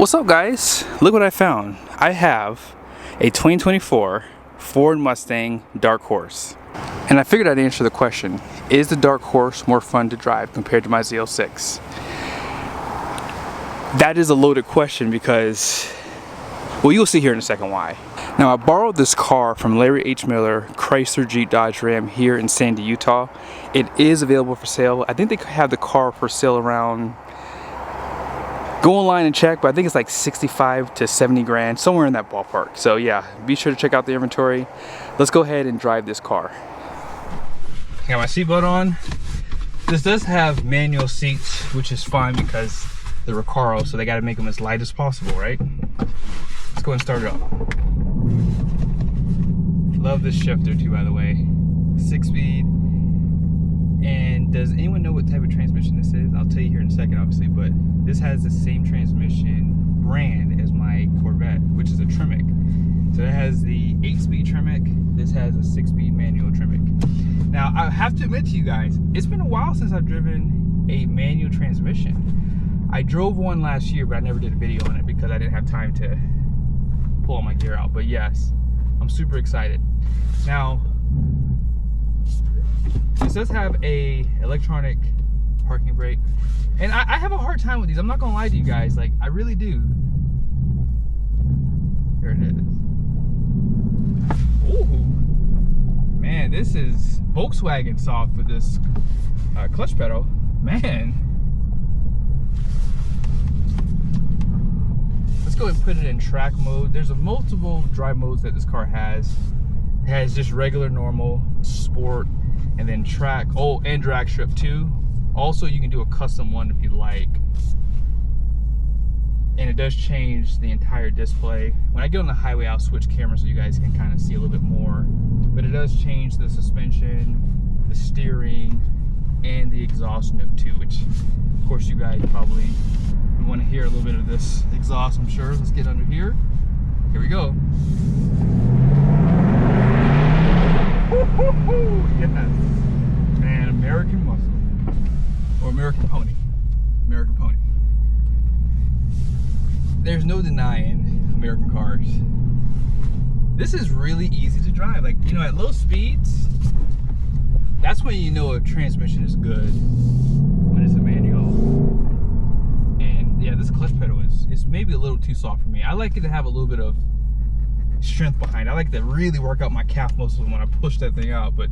What's up, guys? Look what I found. I have a 2024 Ford Mustang Dark Horse. And I figured I'd answer the question, is the Dark Horse more fun to drive compared to my Z06? That is a loaded question because, well, you'll see here in a second why. Now, I borrowed this car from Larry H. Miller, Chrysler Jeep Dodge Ram here in Sandy, Utah. It is available for sale. I think they have the car for sale around, go online and check, but I think it's like 65 to 70 grand, somewhere in that ballpark. So yeah, be sure to check out the inventory. Let's go ahead and drive this car. Got my seatbelt on. This does have manual seats, which is fine because they're Recaro, so they got to make them as light as possible, right? Let's go and start it up. Love this shifter too, by the way. 6-speed. And does anyone know what type of transmission this is? I'll tell you here in a second, obviously, but this has the same transmission brand as my Corvette, which is a Tremec. So it has the 8-speed Tremec. This has a 6-speed manual Tremec. Now, I have to admit to you guys, it's been a while since I've driven a manual transmission. I drove one last year, but I never did a video on it because I didn't have time to pull all my gear out. But yes, I'm super excited. Now, this does have a electronic parking brake, and I have a hard time with these. I'm not gonna lie to you guys, like I really do. There it is. Ooh, man, this is Volkswagen soft with this clutch pedal, man. Let's go and put it in track mode. There's a multiple drive modes that this car has. It has just regular, normal, sport, and then track, oh, and drag strip too. Also, you can do a custom one if you like. And it does change the entire display. When I get on the highway, I'll switch cameras so you guys can kind of see a little bit more. But it does change the suspension, the steering, and the exhaust note too, which of course you guys probably want to hear a little bit of this exhaust, I'm sure. Let's get under here. Here we go. Yes, man, American muscle, or American pony, American pony. There's no denying American cars. This is really easy to drive. Like, you know, at low speeds, that's when you know a transmission is good, when it's a manual. And yeah, this clutch pedal is maybe a little too soft for me. I like it to have a little bit of strength behind it. I like to really work out my calf muscles when I push that thing out, but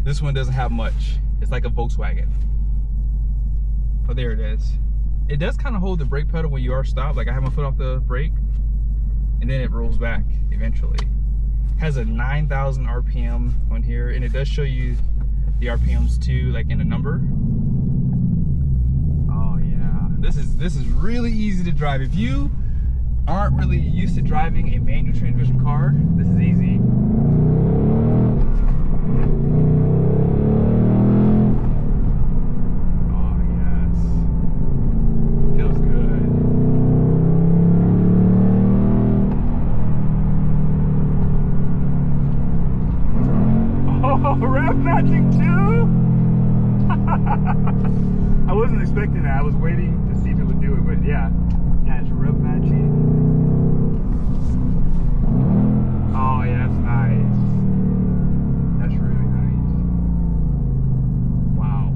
this one doesn't have much. It's like a Volkswagen. Oh, there it is. It does kind of hold the brake pedal when you are stopped. Like I have my foot off the brake, and then it rolls back eventually. It has a 9,000 RPM on here, and it does show you the RPMs too, like in a number. Oh yeah, this is really easy to drive. If you aren't really used to driving a manual transmission car, this is easy. Oh yes, feels good. Oh, rev matching too? I wasn't expecting that. I was waiting to see if it would do it, but yeah, it's rev matching. Oh yeah, that's nice. That's really nice. Wow.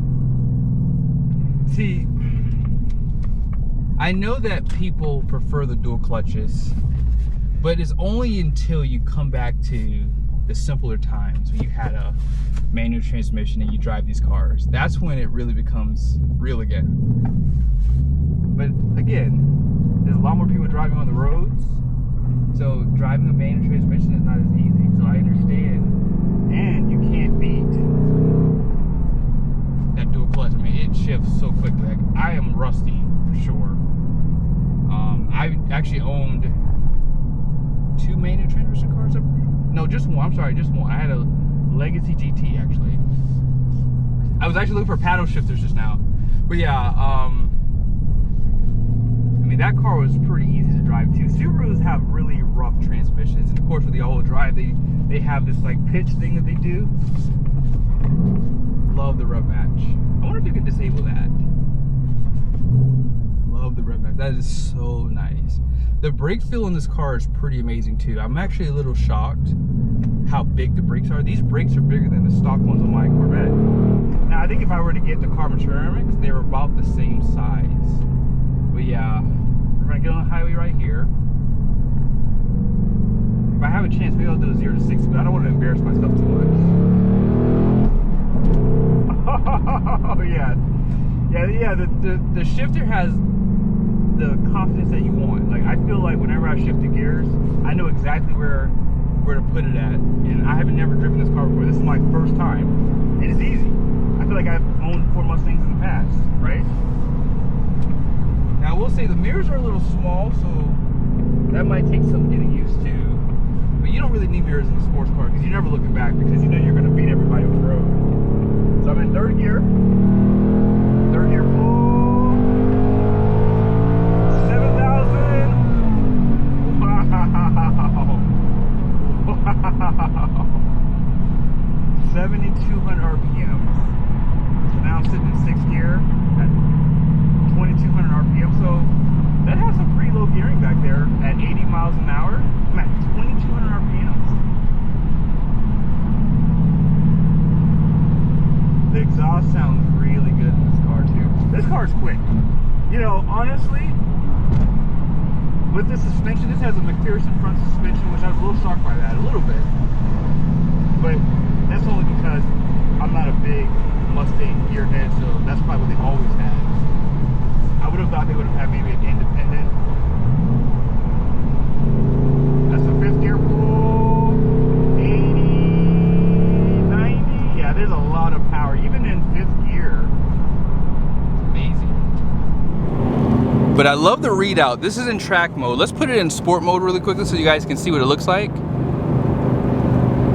See, I know that people prefer the dual clutches, but it's only until you come back to the simpler times when you had a manual transmission and you drive these cars. That's when it really becomes real again. But again, there's a lot more people driving on the roads, so driving a manual transmission is not as easy, so I understand. And you can't beat that dual clutch. I mean, it shifts so quickly. Like, I am rusty for sure. I actually owned 2 manual transmission cars. No, just one. I'm sorry, just one. I had a Legacy GT actually. I was actually looking for paddle shifters just now, but yeah. I mean, that car was pretty easy to drive too. Subarus have really rough transmissions, and of course with the all-wheel drive, they have this like pitch thing that they do. Love the rev match. I wonder if you could disable that. Love love the rev max. That is so nice. The brake feel in this car is pretty amazing too. I'm actually a little shocked how big the brakes are. These brakes are bigger than the stock ones on my Corvette. Now I think if I were to get the carbon ceramics, they were about the same size. But yeah, we're gonna get on the highway right here. If I have a chance, maybe I'll do a 0 to 60, but I don't want to embarrass myself too much. Oh yeah. Yeah, the shifter has the confidence that you want. Like I feel like whenever I shift the gears, I know exactly where to put it at. And I haven't never driven this car before. This is my first time. And it's easy. I feel like I've owned 4 Mustangs in the past, right? Now I will say the mirrors are a little small, so that might take some getting used to. But you don't really need mirrors in a sports car because you're never looking back because you know you're gonna beat everybody on the road. So I'm in third gear. Third gear full. 7,000. Wow. 7,200 RPMs. So now I'm sitting in 6th gear at 2,200 RPM. So that has some pretty low gearing back there at 80 miles an hour. I'm at 2,200 RPMs. The exhaust sounds really good in this car too. This car is quick. You know, honestly, with the suspension, this has a McPherson front suspension, which I was a little shocked by that, a little bit. But that's only because I'm not a big Mustang gearhead, so that's probably what they've always had. I would have thought they would have had maybe an independent. That's the 5th gear pull. 80, 90. Yeah, there's a lot of power, even in 5th gear. Amazing. But I love the readout. This is in track mode. Let's put it in sport mode really quickly so you guys can see what it looks like.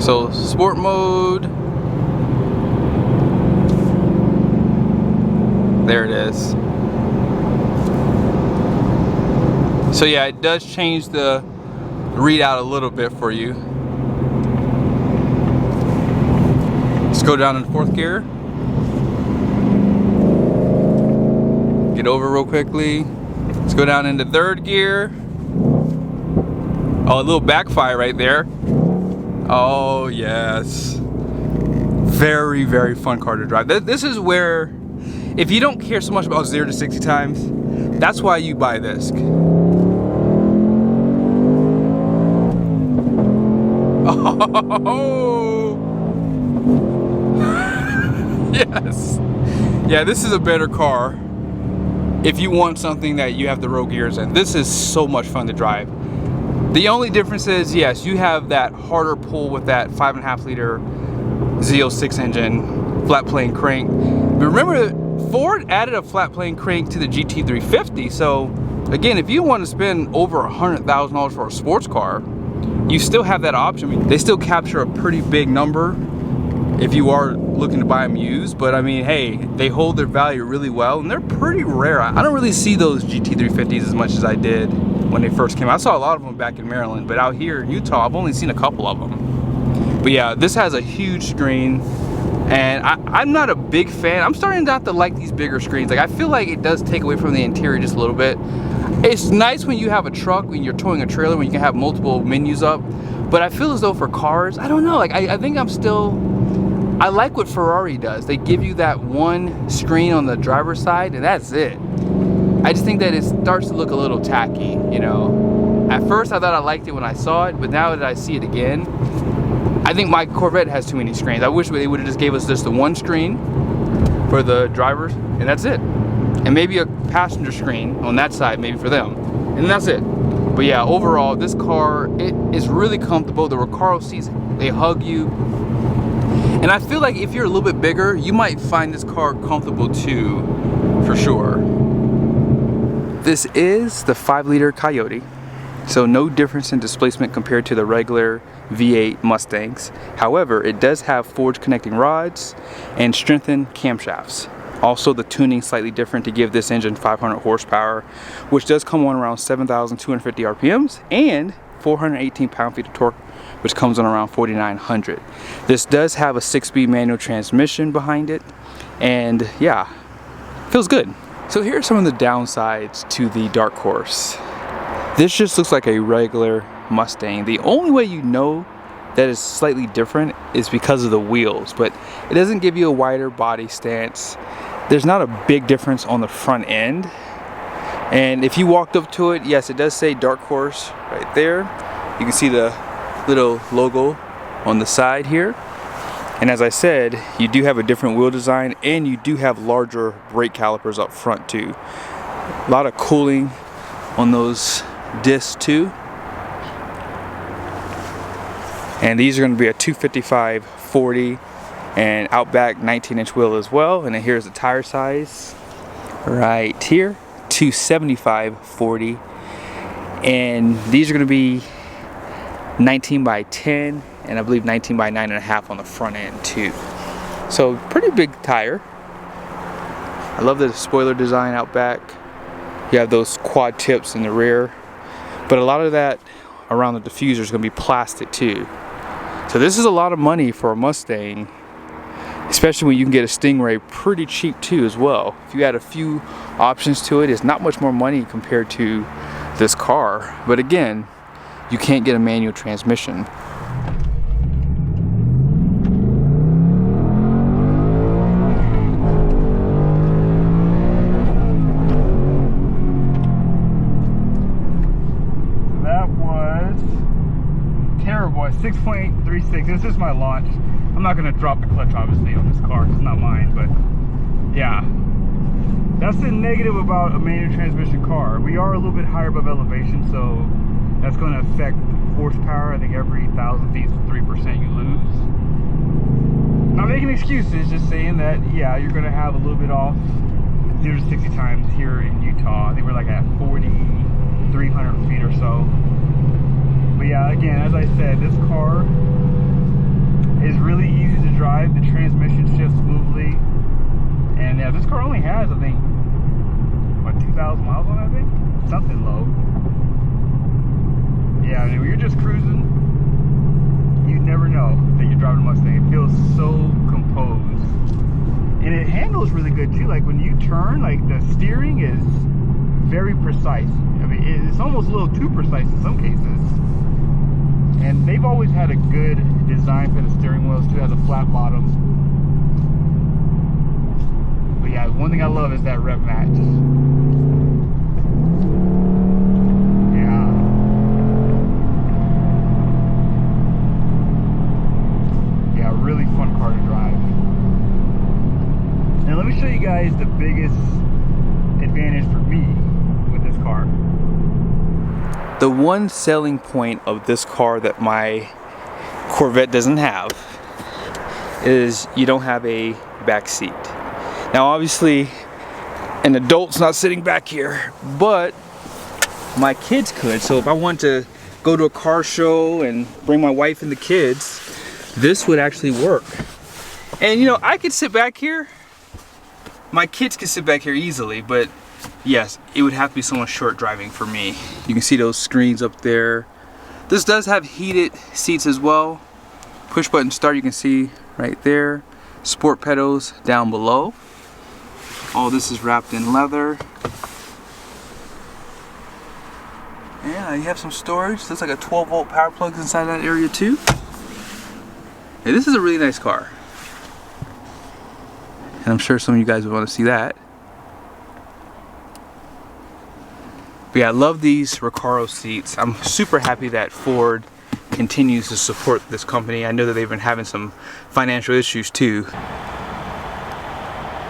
So sport mode. There it is. So yeah, it does change the readout a little bit for you. Let's go down in 4th gear. Get over real quickly. Let's go down into 3rd gear. Oh, a little backfire right there. Oh yes. Very, very fun car to drive. This is where, if you don't care so much about 0 to 60 times, that's why you buy this. Oh. Yes. Yeah, this is a better car if you want something that you have the row gears in. This is so much fun to drive. The only difference is, yes, you have that harder pull with that 5.5 liter Z06 engine, flat plane crank. But remember, Ford added a flat plane crank to the GT350. So again, if you want to spend over $100,000 for a sports car, you still have that option. They still capture a pretty big number if you are looking to buy them used, but I mean, hey, they hold their value really well, and they're pretty rare. I don't really see those GT350s as much as I did when they first came out. I saw a lot of them back in Maryland, but out here in Utah, I've only seen a couple of them. But yeah, this has a huge screen, and I'm not a big fan. I'm starting not to like these bigger screens. Like, I feel like it does take away from the interior just a little bit. It's nice when you have a truck, when you're towing a trailer, when you can have multiple menus up, but I feel as though for cars, I don't know, like I think I'm still, I like what Ferrari does. They give you that one screen on the driver's side, and that's it. I just think that it starts to look a little tacky, you know. At first I thought I liked it when I saw it, but now that I see it again, I think my Corvette has too many screens. I wish they would have just gave us just the one screen for the drivers, and that's it. And maybe a passenger screen on that side, maybe for them, and that's it. But yeah, overall, this car, it is really comfortable. The Recaro seats, they hug you. And I feel like if you're a little bit bigger, you might find this car comfortable too, for sure. This is the 5-liter Coyote. So no difference in displacement compared to the regular V8 Mustangs. However, it does have forged connecting rods and strengthened camshafts. Also, the tuning slightly different to give this engine 500 horsepower, which does come on around 7,250 RPMs and 418 pound-feet of torque, which comes on around 4,900. This does have a 6-speed manual transmission behind it, and yeah, feels good. So here are some of the downsides to the Dark Horse. This just looks like a regular Mustang. The only way you know that is slightly different is because of the wheels, but it doesn't give you a wider body stance. There's not a big difference on the front end. And if you walked up to it, yes, it does say Dark Horse right there. You can see the little logo on the side here. And as I said, you do have a different wheel design, and you do have larger brake calipers up front too. A lot of cooling on those discs too. And these are going to be a 255/40 and Outback 19-inch wheel as well. And then here's the tire size right here, 275/40. And these are going to be 19 by 10, and I believe 19 by 9.5 on the front end too. So pretty big tire. I love the spoiler design out back. You have those quad tips in the rear, but a lot of that around the diffuser is going to be plastic too. So this is a lot of money for a Mustang, especially when you can get a Stingray pretty cheap too as well. If you add a few options to it, it's not much more money compared to this car. But again, you can't get a manual transmission. That was terrible at 6.36. This is my launch. I'm not going to drop the clutch obviously on this car, it's not mine, but yeah. That's the negative about a manual transmission car. We are a little bit higher above elevation, so that's going to affect horsepower. I think every 1,000 feet, 3% you lose. Not making excuses, just saying that, yeah, you're going to have a little bit off 0 to 60 times here in Utah. I think we're like at 4,300 feet or so. But yeah, again, as I said, this car is really easy to drive. The transmission shifts smoothly. And yeah, this car only has, I think, what, 2,000 miles on it, I think? Something low. Yeah, I mean, when you're just cruising, you never know that you're driving a Mustang. It feels so composed. And it handles really good too. Like when you turn, like the steering is very precise. I mean, it's almost a little too precise in some cases. And they've always had a good design for the steering wheels too. It has a flat bottom. But yeah, one thing I love is that rev match. Really fun car to drive. Now let me show you guys the biggest advantage for me with this car. The one selling point of this car that my Corvette doesn't have is you don't have a back seat. Now obviously an adult's not sitting back here, but my kids could. So if I want to go to a car show and bring my wife and the kids, this would actually work. And you know, I could sit back here, my kids could sit back here easily, but yes, it would have to be someone short driving for me. You can see those screens up there. This does have heated seats as well. Push button start, you can see right there. Sport pedals down below. All this is wrapped in leather. Yeah, you have some storage. Looks like a 12-volt power plug inside that area too. Hey, this is a really nice car. And I'm sure some of you guys would want to see that. But yeah, I love these Recaro seats. I'm super happy that Ford continues to support this company. I know that they've been having some financial issues too.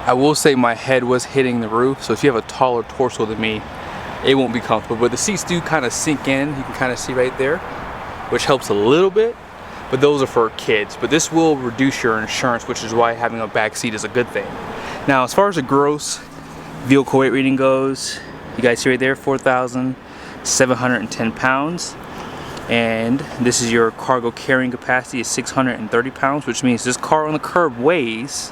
I will say my head was hitting the roof, so if you have a taller torso than me, it won't be comfortable. But the seats do kind of sink in. You can kind of see right there, which helps a little bit. But those are for kids. But this will reduce your insurance, which is why having a back seat is a good thing. Now, as far as the gross vehicle weight rating goes, you guys see right there, 4,710 pounds. And this is your cargo carrying capacity is 630 pounds, which means this car on the curb weighs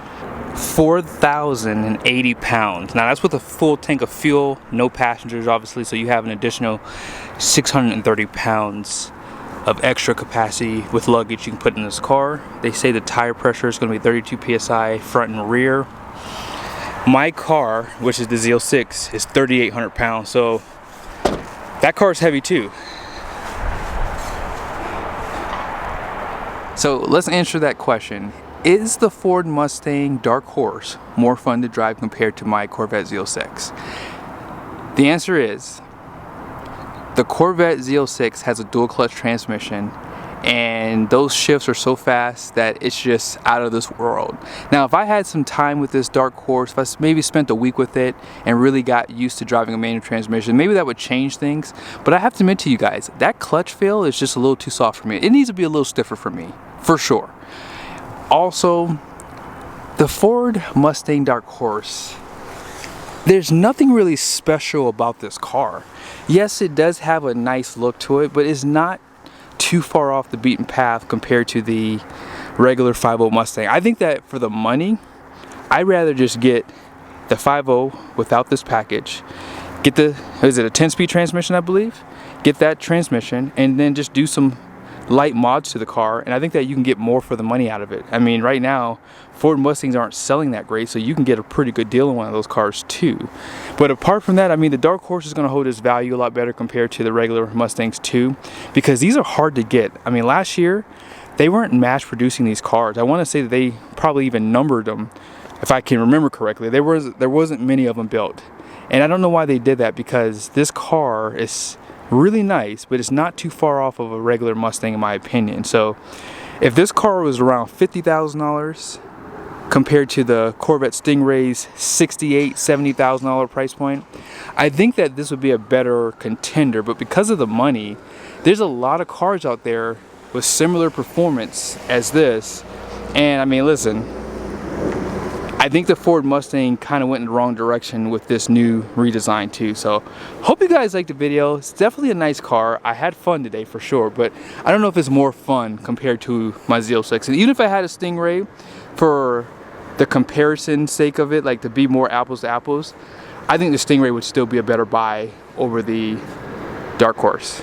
4,080 pounds. Now that's with a full tank of fuel, no passengers obviously, so you have an additional 630 pounds of extra capacity with luggage you can put in this car. They say the tire pressure is going to be 32 psi front and rear. My car, which is the Z06, is 3,800 pounds, so that car is heavy too. So let's answer that question. Is the Ford Mustang Dark Horse more fun to drive compared to my Corvette Z06? The answer is, the Corvette Z06 has a dual clutch transmission, and those shifts are so fast that it's just out of this world. Now, if I had some time with this Dark Horse, if I maybe spent a week with it and really got used to driving a manual transmission, maybe that would change things. But I have to admit to you guys, that clutch feel is just a little too soft for me. It needs to be a little stiffer for me, for sure. Also, the Ford Mustang Dark Horse, there's nothing really special about this car. Yes, it does have a nice look to it, but it's not too far off the beaten path compared to the regular 5.0 Mustang. I think that for the money, I'd rather just get the 5.0 without this package. Get the, is it a 10-speed transmission, I believe? Get that transmission and then just do some light mods to the car, and I think that you can get more for the money out of it. I mean, right now Ford Mustangs aren't selling that great, so you can get a pretty good deal on one of those cars too. But apart from that, I mean, the Dark Horse is going to hold its value a lot better compared to the regular Mustangs too, because these are hard to get. I mean, last year they weren't mass producing these cars. I want to say that they probably even numbered them, if I can remember correctly. There wasn't many of them built, and I don't know why they did that, because this car is really nice, but it's not too far off of a regular Mustang in my opinion. So if this car was around $50,000 compared to the Corvette Stingray's $68,000, $70,000 price point, I think that this would be a better contender. But because of the money, there's a lot of cars out there with similar performance as this, and I mean, listen, I think the Ford Mustang kind of went in the wrong direction with this new redesign too. So hope you guys liked the video. It's definitely a nice car. I had fun today for sure, but I don't know if it's more fun compared to my Z06. And even if I had a Stingray, for the comparison sake of it, like to be more apples to apples, I think the Stingray would still be a better buy over the Dark Horse.